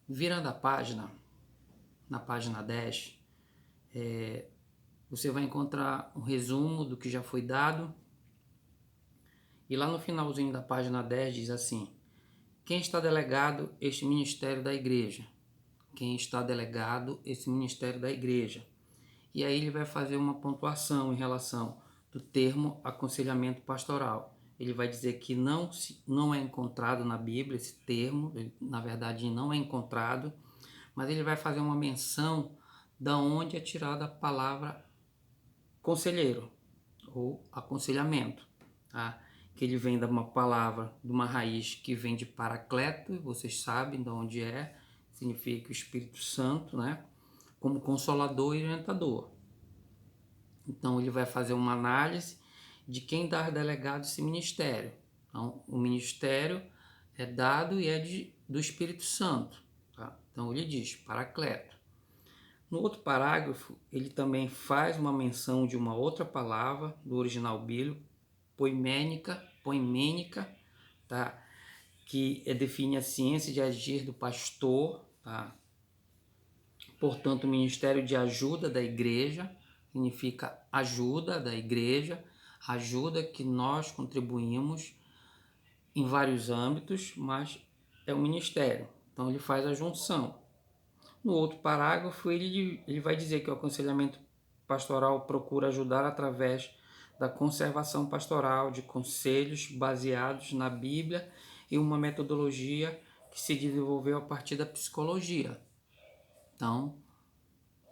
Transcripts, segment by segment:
Virando a página, na página 10, você vai encontrar um resumo do que já foi dado. E lá no finalzinho da página 10 diz assim: quem está delegado este ministério da igreja? Quem está delegado esse ministério da igreja? E aí ele vai fazer uma pontuação em relação do termo aconselhamento pastoral. Ele vai dizer que não é encontrado na Bíblia esse termo, na verdade não é encontrado, mas ele vai fazer uma menção da onde é tirada a palavra conselheiro ou aconselhamento, tá? Que ele vem de uma palavra, de uma raiz que vem de paracleto, e vocês sabem de onde é, significa o Espírito Santo, né? Como consolador e orientador. Então ele vai fazer uma análise de quem dá delegado esse ministério. Então o ministério é dado e é do Espírito Santo, tá? Então ele diz paracleto. No outro parágrafo, ele também faz uma menção de uma outra palavra do original bíblico, poimênica, tá? Que define a ciência de agir do pastor, tá? Portanto, o ministério de ajuda da igreja significa ajuda da igreja, ajuda que nós contribuímos em vários âmbitos, mas é um ministério. Então, ele faz a junção. No outro parágrafo, ele vai dizer que o aconselhamento pastoral procura ajudar através da conservação pastoral de conselhos baseados na Bíblia e uma metodologia que se desenvolveu a partir da psicologia. Então,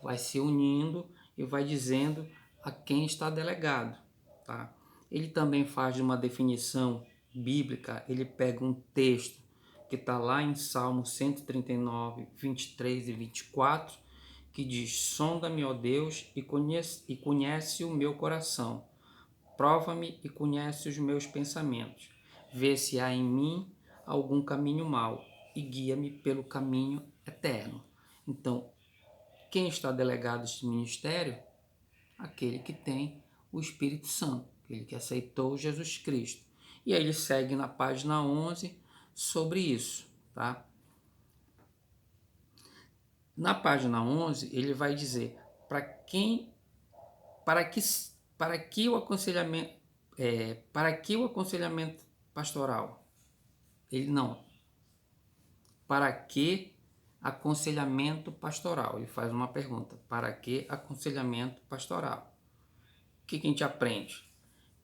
vai se unindo e vai dizendo a quem está delegado, tá? Ele também faz uma definição bíblica, ele pega um texto que está lá em Salmo 139, 23 e 24, que diz: sonda-me, ó Deus, e conhece o meu coração. Prova-me e conhece os meus pensamentos. Vê se há em mim algum caminho mau e guia-me pelo caminho eterno. Então, quem está delegado a este ministério? Aquele que tem o Espírito Santo, aquele que aceitou Jesus Cristo. E aí ele segue na página 11 sobre isso, tá? Na página 11, ele vai dizer para que o aconselhamento, para que o aconselhamento pastoral? Ele não. Para que aconselhamento pastoral? Ele faz uma pergunta. Para que aconselhamento pastoral? O que a gente aprende?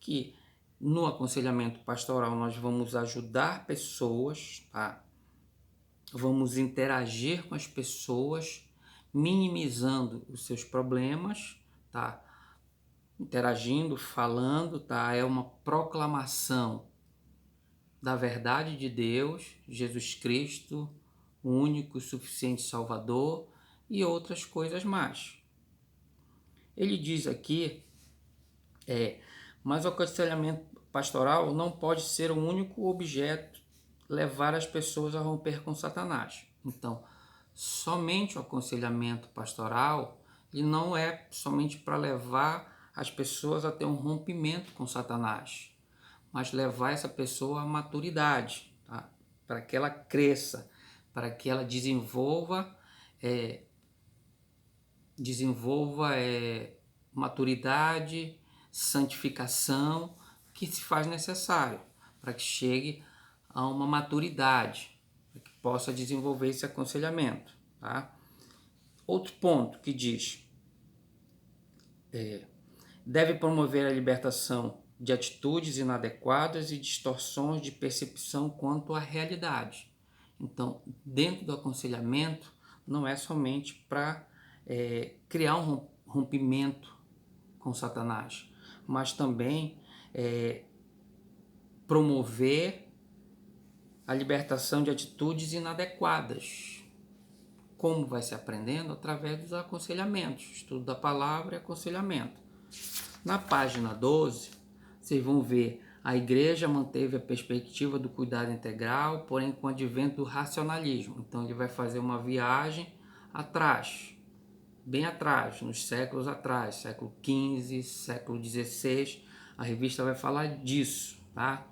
Que no aconselhamento pastoral nós vamos ajudar pessoas, tá? Vamos interagir com as pessoas, minimizando os seus problemas, tá? Interagindo, falando, tá? É uma proclamação da verdade de Deus, Jesus Cristo, o único e suficiente Salvador, e outras coisas mais. Ele diz aqui, mas o aconselhamento pastoral não pode ser o único objeto levar as pessoas a romper com Satanás. Então, somente o aconselhamento pastoral ele não é somente para levar as pessoas a ter um rompimento com Satanás, mas levar essa pessoa à maturidade, tá? Para que ela cresça, para que ela desenvolva maturidade, santificação que se faz necessário para que chegue a uma maturidade, para que possa desenvolver esse aconselhamento, tá? Outro ponto que diz, deve promover a libertação de atitudes inadequadas e distorções de percepção quanto à realidade. Então, dentro do aconselhamento, não é somente para criar um rompimento com Satanás, mas também promover a libertação de atitudes inadequadas. Como vai se aprendendo? Através dos aconselhamentos, estudo da palavra e aconselhamento. Na página 12, vocês vão ver a igreja manteve a perspectiva do cuidado integral, porém com o advento do racionalismo. Então ele vai fazer uma viagem atrás, bem atrás, nos séculos atrás, século XV, século XVI, a revista vai falar disso, tá?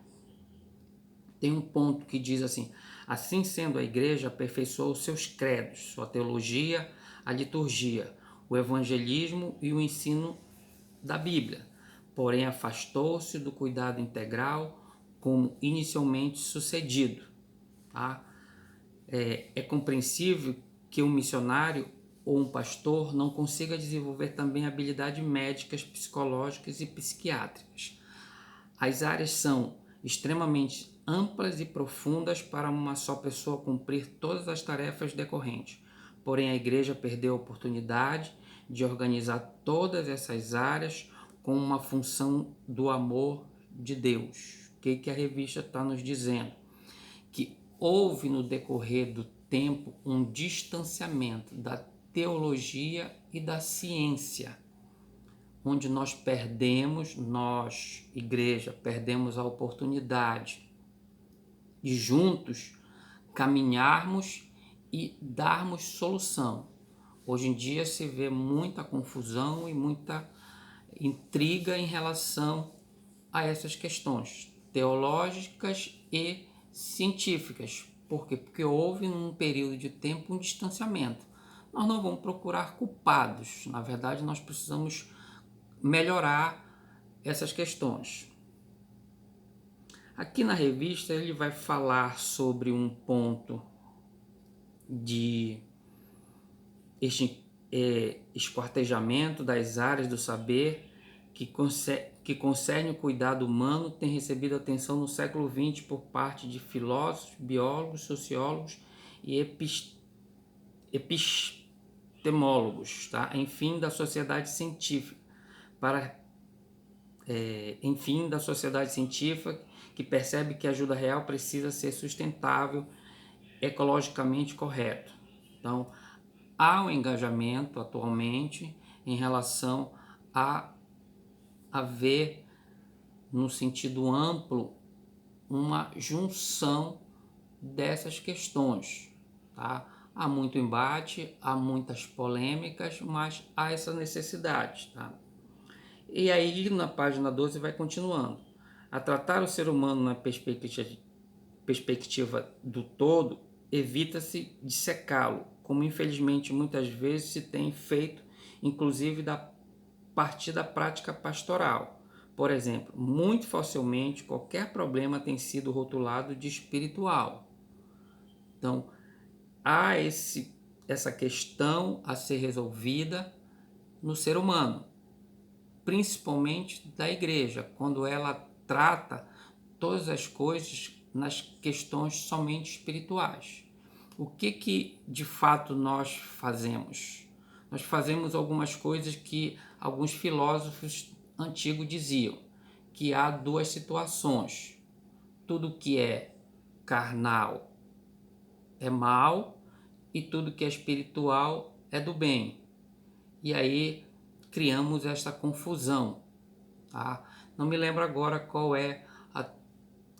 Tem um ponto que diz assim, Assim sendo, a igreja aperfeiçoou seus credos, sua teologia, a liturgia, o evangelismo e o ensino da Bíblia, porém afastou-se do cuidado integral como inicialmente sucedido. Tá? É compreensível que um missionário ou um pastor não consiga desenvolver também habilidades médicas, psicológicas e psiquiátricas. As áreas são extremamente amplas e profundas para uma só pessoa cumprir todas as tarefas decorrentes. Porém, a igreja perdeu a oportunidade de organizar todas essas áreas com uma função do amor de Deus. O que a revista está nos dizendo? Que houve no decorrer do tempo um distanciamento da teologia e da ciência, onde nós, igreja, perdemos a oportunidade de juntos caminharmos e darmos solução. Hoje em dia se vê muita confusão e muita intriga em relação a essas questões teológicas e científicas. Por quê? Porque houve num período de tempo um distanciamento. Nós não vamos procurar culpados. Na verdade, nós precisamos melhorar essas questões. Aqui na revista ele vai falar sobre um ponto de esquartejamento das áreas do saber que concerne o cuidado humano, tem recebido atenção no século XX por parte de filósofos, biólogos, sociólogos e epistemólogos, tá? Enfim, da sociedade científica, da sociedade científica que percebe que a ajuda real precisa ser sustentável, ecologicamente correto. Então, há um engajamento atualmente em relação a haver, no sentido amplo, uma junção dessas questões. Tá? Há muito embate, há muitas polêmicas, mas há essa necessidade. Tá? E aí, na página 12, vai continuando. A tratar o ser humano na perspectiva do todo, evita-se dissecá-lo, como infelizmente muitas vezes se tem feito, inclusive da partir da prática pastoral. Por exemplo, muito facilmente qualquer problema tem sido rotulado de espiritual. Então, há essa questão a ser resolvida no ser humano, principalmente da igreja, quando ela trata todas as coisas nas questões somente espirituais. O que de fato nós fazemos? Nós fazemos algumas coisas que alguns filósofos antigos diziam, que há duas situações. Tudo que é carnal é mal e tudo que é espiritual é do bem. E aí criamos essa confusão. Tá? Não me lembro agora qual é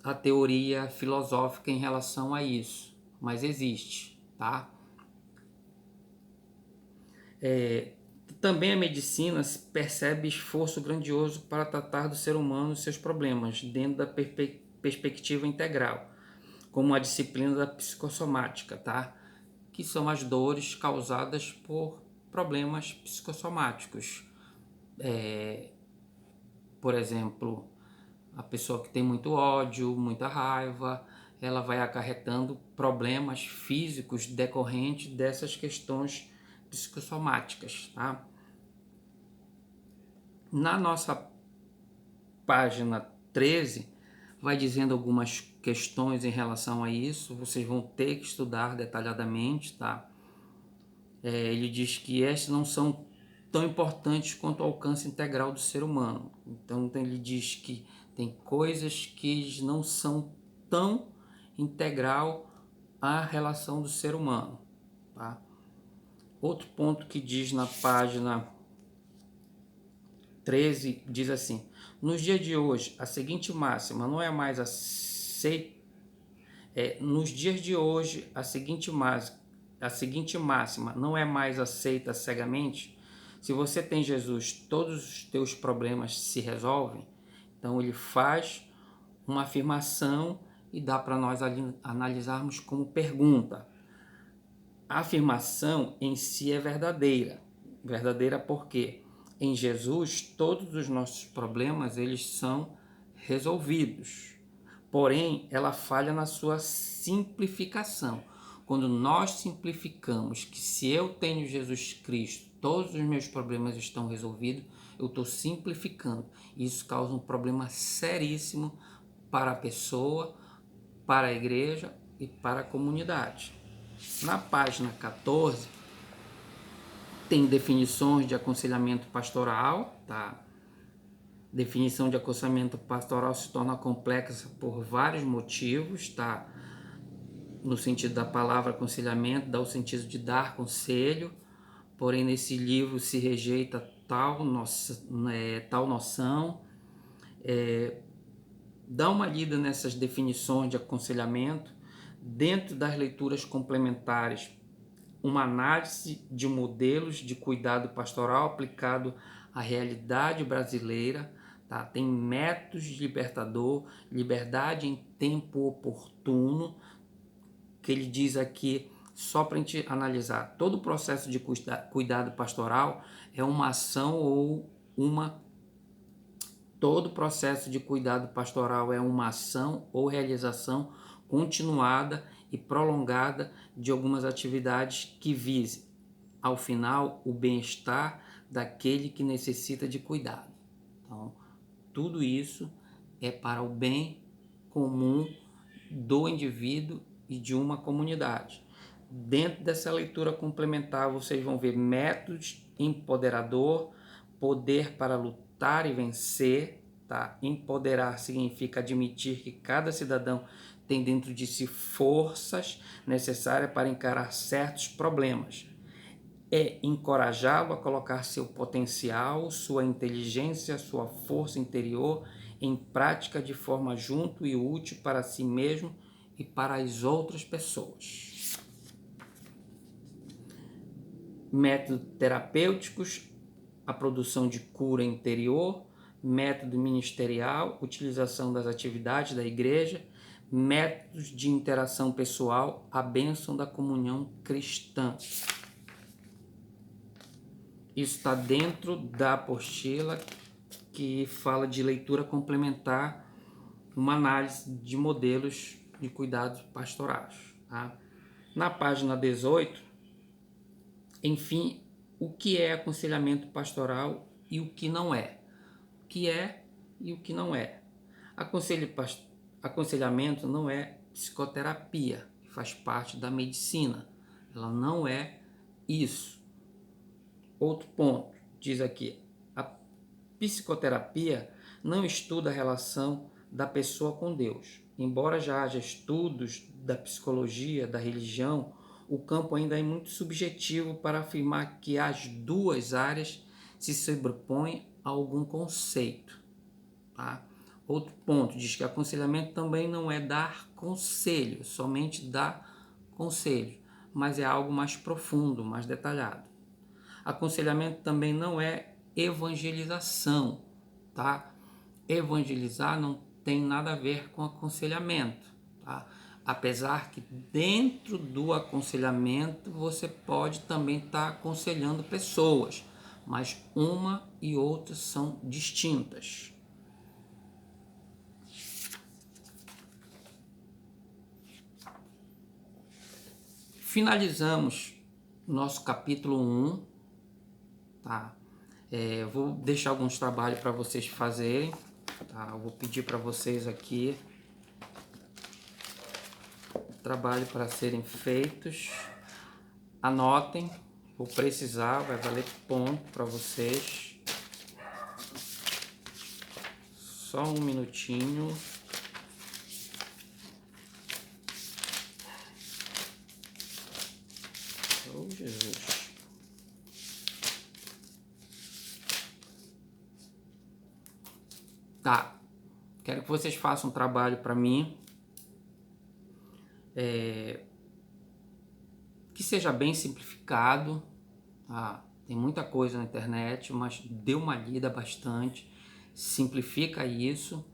a teoria filosófica em relação a isso, mas existe. Tá? Também a medicina percebe esforço grandioso para tratar do ser humano e seus problemas dentro da perspectiva integral, como a disciplina da psicossomática, tá? Que são as dores causadas por problemas psicossomáticos. Por exemplo, a pessoa que tem muito ódio, muita raiva, ela vai acarretando problemas físicos decorrentes dessas questões psicossomáticas, tá? Na nossa página 13, vai dizendo algumas questões em relação a isso, vocês vão ter que estudar detalhadamente, tá? Ele diz que estes não são tão importantes quanto o alcance integral do ser humano. Então ele diz que tem coisas que não são tão integral à relação do ser humano, tá? Outro ponto que diz na página 13 diz assim: nos dias de hoje, a seguinte máxima não é mais aceita. Nos dias de hoje, a seguinte máxima não é mais aceita cegamente. Se você tem Jesus, todos os teus problemas se resolvem. Então ele faz uma afirmação e dá para nós analisarmos como pergunta. A afirmação em si é verdadeira. Verdadeira porque em Jesus todos os nossos problemas eles são resolvidos. Porém, ela falha na sua simplificação. Quando nós simplificamos que se eu tenho Jesus Cristo, todos os meus problemas estão resolvidos, eu estou simplificando. Isso causa um problema seríssimo para a pessoa, para a igreja e para a comunidade. Na página 14, tem definições de aconselhamento pastoral, tá? Definição de aconselhamento pastoral se torna complexa por vários motivos, tá? No sentido da palavra aconselhamento, dá o sentido de dar conselho, porém nesse livro se rejeita tal noção. Dá uma lida nessas definições de aconselhamento, dentro das leituras complementares, uma análise de modelos de cuidado pastoral aplicado à realidade brasileira, tá? Tem métodos de libertador, liberdade em tempo oportuno, que ele diz aqui, só para a gente analisar, todo o processo de cuidado pastoral é uma ação ou uma... Todo processo de cuidado pastoral é uma ação ou realização continuada e prolongada de algumas atividades que vise, ao final, o bem-estar daquele que necessita de cuidado. Então, tudo isso é para o bem comum do indivíduo e de uma comunidade. Dentro dessa leitura complementar, vocês vão ver métodos empoderador, poder para lutar e vencer, tá? Empoderar significa admitir que cada cidadão tem dentro de si forças necessárias para encarar certos problemas. É encorajá-lo a colocar seu potencial, sua inteligência, sua força interior em prática de forma junto e útil para si mesmo e para as outras pessoas. Métodos terapêuticos, a produção de cura interior, método ministerial, utilização das atividades da igreja, métodos de interação pessoal, a bênção da comunhão cristã. Isso está dentro da apostila que fala de leitura complementar, uma análise de modelos de cuidados pastorais. Tá? Na página 18, enfim, o que é aconselhamento pastoral e o que não é. O que é e o que não é. Aconselhamento não é psicoterapia, que faz parte da medicina. Ela não é isso. Outro ponto, diz aqui, a psicoterapia não estuda a relação da pessoa com Deus. Embora já haja estudos da psicologia, da religião, o campo ainda é muito subjetivo para afirmar que as duas áreas se sobrepõem a algum conceito. Tá? Outro ponto, diz que aconselhamento também não é dar conselho, somente dar conselho, mas é algo mais profundo, mais detalhado. Aconselhamento também não é evangelização, tá? Evangelizar não tem nada a ver com aconselhamento, tá? Apesar que dentro do aconselhamento você pode também estar aconselhando pessoas, mas uma e outra são distintas. Finalizamos nosso capítulo 1, tá? Vou deixar alguns trabalhos para vocês fazerem, tá? Eu vou pedir para vocês aqui trabalho para serem feitos. Anotem, vou precisar, vai valer ponto para vocês. Só um minutinho. Oh, Jesus. Tá. Quero que vocês façam um trabalho para mim. Que seja bem simplificado. Tá? Tem muita coisa na internet, mas dê uma lida bastante. Simplifica isso.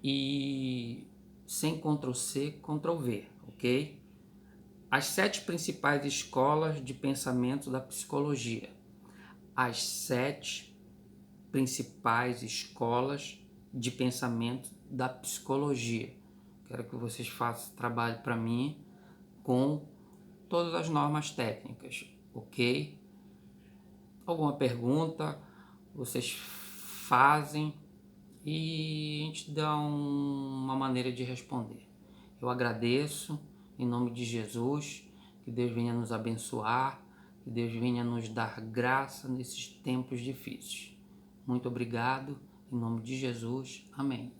E sem Ctrl+C, Ctrl+V, ok? As 7 principais escolas de pensamento da psicologia. As 7 principais escolas de pensamento da psicologia. Quero que vocês façam trabalho para mim com todas as normas técnicas, ok? Alguma pergunta, vocês fazem e a gente dá uma maneira de responder. Eu agradeço em nome de Jesus, que Deus venha nos abençoar, que Deus venha nos dar graça nesses tempos difíceis. Muito obrigado, em nome de Jesus. Amém.